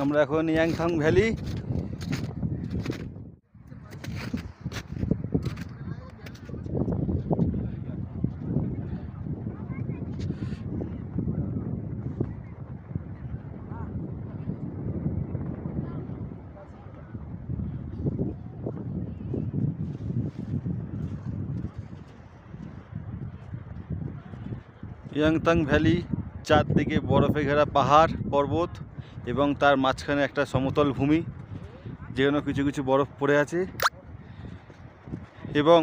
আমরা এখন Yangthang valley. Yangthang valley চারদিকে বরফে ঘেরা পাহাড় পর্বত এবং তার মাঝখানে একটা সমতল ভূমি, যেখানে কিছু কিছু বরফ পড়ে আছে, এবং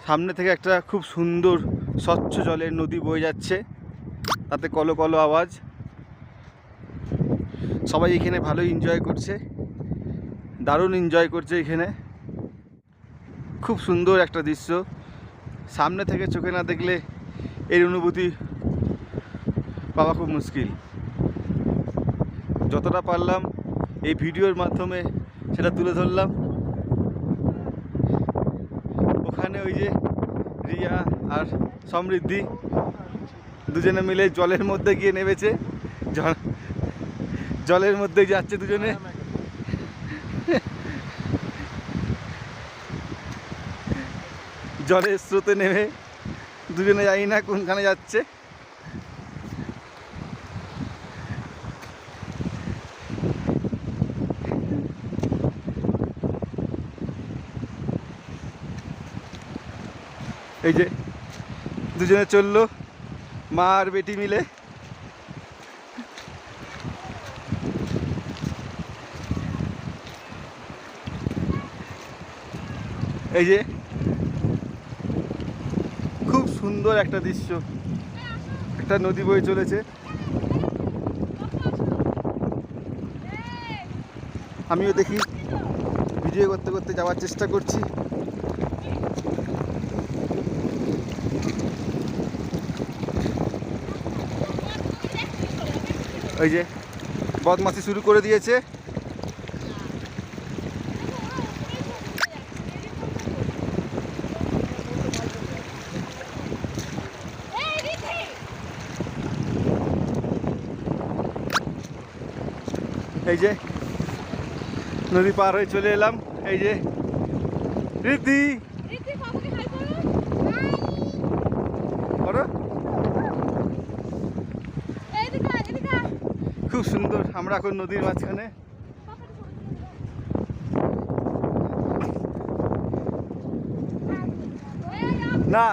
সামনে থেকে একটা খুব সুন্দর স্বচ্ছ জলের নদী বয়ে যাচ্ছে, তাতে কলো কলো আওয়াজ। সবাই এখানে ভালো এনজয় করছে, দারুণ এনজয় করছে এখানে। খুব সুন্দর একটা দৃশ্য, সামনে থেকে চোখে না দেখলে এর অনুভূতি পাওয়া খুব মুশকিল। যতটা পারলাম এই ভিডিওর মাধ্যমে সেটা তুলে ধরলাম। ওখানে ওই যে রিয়া আর সমৃদ্ধি দুজনে মিলে জলের মধ্যে গিয়ে নেমেছে, জলের মধ্যে যাচ্ছে দুজনে। জলের স্রোতে নেমে দুজনে জানি না কোনখানে যাচ্ছে। এই যে দুজনে চললো মা আর বেটি মিলে। এই যে খুব সুন্দর একটা দৃশ্য, একটা নদী বয়ে চলেছে। আমিও দেখি, ভিডিও করতে করতে যাওয়ার চেষ্টা করছি। ওই যে বদমাশি শুরু করে দিয়েছে। এই যে নদী পার হয়ে চলে এলাম। এই যে রীতি খুব সুন্দর। আমরা এখন নদীর মাঝখানে। না